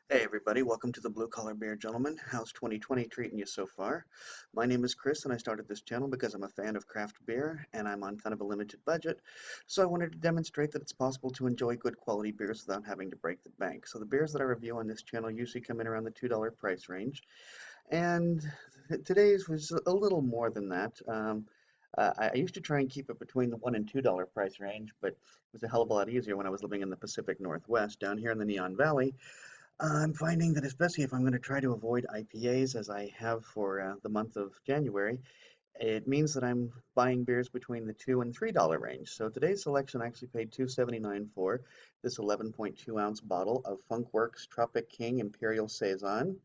Hey everybody, welcome to the Blue Collar Beer Gentleman. How's 2020 treating you so far? My name is Chris and I started this channel because I'm a fan of craft beer and I'm on kind of a limited budget. So I wanted to demonstrate that it's possible to enjoy good quality beers without having to break the bank. So the beers that I review on this channel usually come in around the $2 price range. And today's was a little more than that. I used to try and keep it between the $1 and $2 price range, but it was a hell of a lot easier when I was living in the Pacific Northwest. Down here in the Neon Valley, I'm finding that especially if I'm going to try to avoid IPAs as I have for the month of January, it means that I'm buying beers between the $2 and $3 range. So today's selection I actually paid $2.79 for this 11.2 ounce bottle of FUNKWERKS Tropic King Imperial Saison,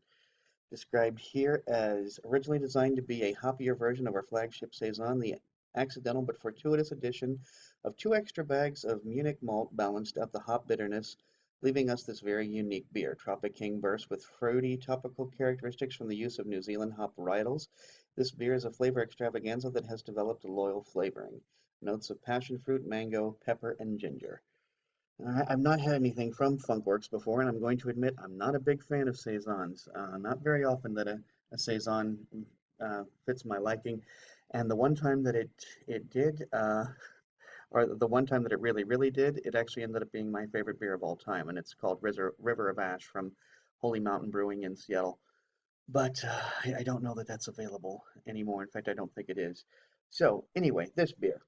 described here as originally designed to be a hoppier version of our flagship Saison, the accidental but fortuitous addition of 2 extra bags of Munich malt balanced out the hop bitterness, leaving us this very unique beer. Tropic King bursts with fruity, topical characteristics from the use of New Zealand hop varietals. This beer is a flavor extravaganza that has developed a loyal flavoring. Notes of passion fruit, mango, pepper, and ginger. I've not had anything from Funkworks before, and I'm going to admit I'm not a big fan of saisons. Not very often that a saison fits my liking, and the one time that it did, or the one time that it really did, it actually ended up being my favorite beer of all time, and it's called River of Ash from Holy Mountain Brewing in Seattle. But I don't know that that's available anymore. In fact, I don't think it is. So anyway, this beer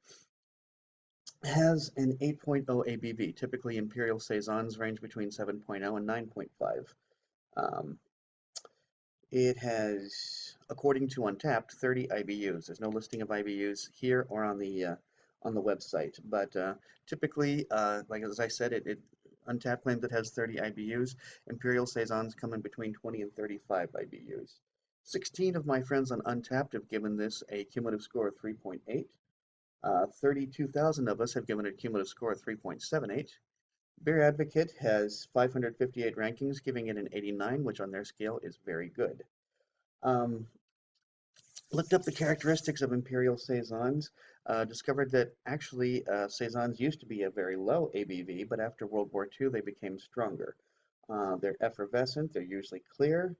has an 8.0 ABV. Typically, Imperial Saisons range between 7.0 and 9.5. Um, it has, according to Untapped, 30 IBUs. There's no listing of IBUs here or on the website, but typically, like as I said, Untapped claims it has 30 IBUs. Imperial Saisons come in between 20 and 35 IBUs. 16 of my friends on Untapped have given this a cumulative score of 3.8. 32,000 of us have given it a cumulative score of 3.78. Beer Advocate has 558 rankings, giving it an 89, which on their scale is very good. Um, Looked up the characteristics of Imperial Saisons, discovered that actually Saisons used to be a very low ABV, but after World War II they became stronger. They're effervescent, they're usually clear,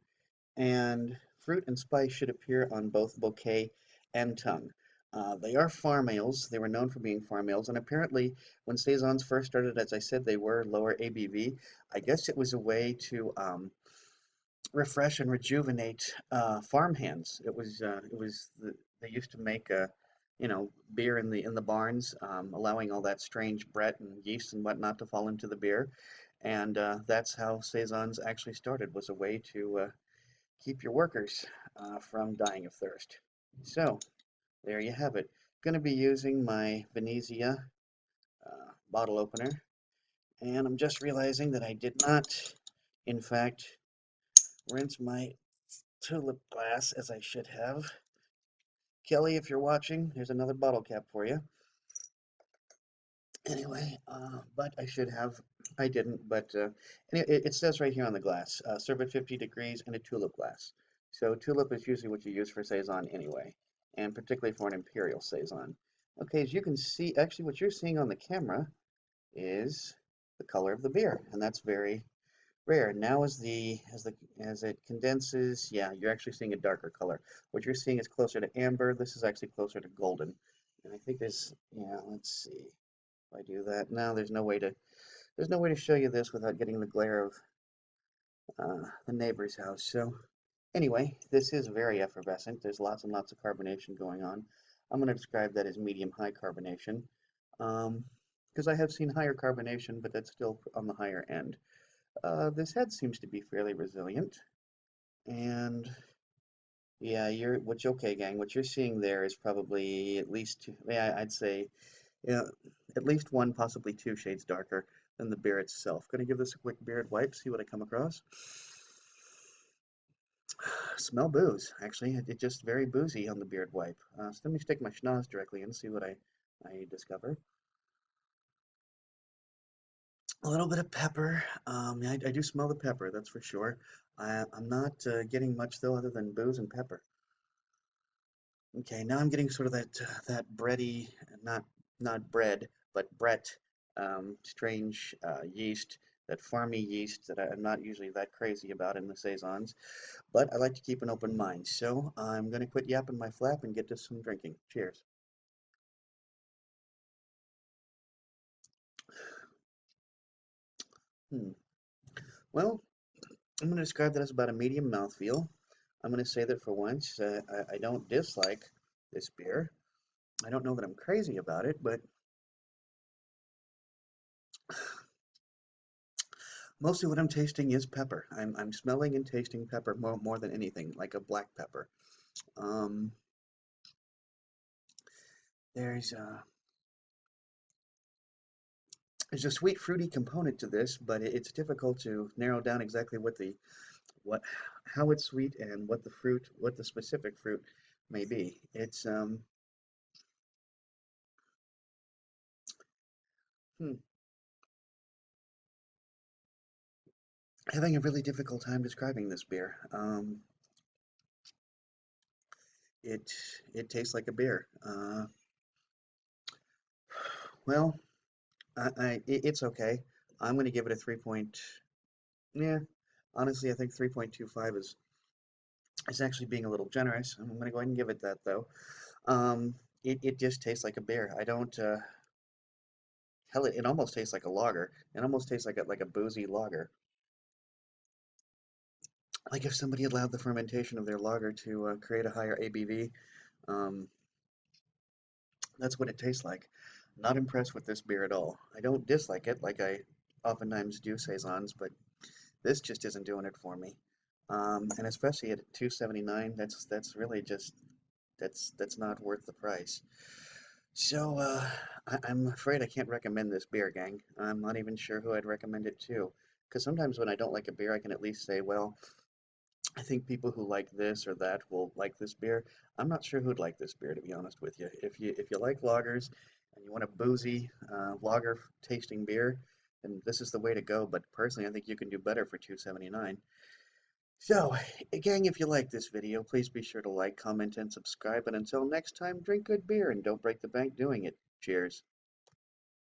and fruit and spice should appear on both bouquet and tongue. They are farm ales. They were known for being farm ales, and apparently, when saisons first started, as I said, they were lower ABV. I guess it was a way to refresh and rejuvenate farm hands. They used to make beer in the barns, allowing all that strange Brett and yeast and whatnot to fall into the beer, and that's how saisons actually started. Was a way to keep your workers from dying of thirst. So there you have it. Going to be using my Venezia bottle opener, and I'm just realizing that I did not, in fact, rinse my tulip glass as I should have. Kelly, if you're watching, here's another bottle cap for you. Anyway, but I should have. I didn't, but anyway, it says right here on the glass, serve at 50 degrees in a tulip glass. So tulip is usually what you use for saison anyway, and particularly for an imperial saison. Okay, as you can see, actually what you're seeing on the camera is the color of the beer, and that's very rare. Now as it condenses, yeah, you're actually seeing a darker color. What you're seeing is closer to amber. This is actually closer to golden. And I think yeah, let's see. If I do that, now there's no way to show you this without getting the glare of the neighbor's house. So anyway, this is very effervescent. There's lots and lots of carbonation going on. I'm going to describe that as medium-high carbonation, because I have seen higher carbonation, but that's still on the higher end. This head seems to be fairly resilient, and yeah, okay, gang. What you're seeing there is probably at least two, yeah, I'd say, yeah, at least one, possibly two shades darker than the beer itself. Gonna give this a quick beard wipe, see what I come across. Smell booze, actually. It's just very boozy on the beard wipe. So let me stick my schnoz directly in and see what I discover. A little bit of pepper. Yeah, I do smell the pepper, that's for sure. I'm not getting much though, other than booze and pepper. Okay, now I'm getting sort of that bready, not bread, but Brett, strange yeast that farmy yeast that I'm not usually that crazy about in the saisons, but I like to keep an open mind. So I'm going to quit yapping my flap and get to some drinking. Cheers. Hmm. Well, I'm going to describe that as about a medium mouthfeel. I'm going to say that for once, I don't dislike this beer. I don't know that I'm crazy about it, but mostly what I'm tasting is pepper. I'm smelling and tasting pepper more than anything, like a black pepper. Um, there's a there's a sweet fruity component to this, but it's difficult to narrow down exactly what how it's sweet and what the specific fruit may be. It's hmm, having a really difficult time describing this beer. It it tastes like a beer. Well, it's okay. I'm going to give it a 3 point. Yeah, honestly, I think 3.25 is actually being a little generous. I'm going to go ahead and give it that though. It just tastes like a beer. I don't. Hell, it almost tastes like a lager. It almost tastes like a boozy lager. Like if somebody allowed the fermentation of their lager to create a higher ABV. Um, that's what it tastes like. Not impressed with this beer at all. I don't dislike it like I oftentimes do saisons, but this just isn't doing it for me. And especially at 279, that's really just that's not worth the price. So I'm afraid I can't recommend this beer, gang. I'm not even sure who I'd recommend it to. Because sometimes when I don't like a beer, I can at least say, well, I think people who like this or that will like this beer. I'm not sure who'd like this beer, to be honest with you. If you like lagers and you want a boozy lager tasting beer, then this is the way to go. But personally, I think you can do better for 279. So, gang, if you like this video, please be sure to like, comment, and subscribe. And until next time, drink good beer and don't break the bank doing it. Cheers.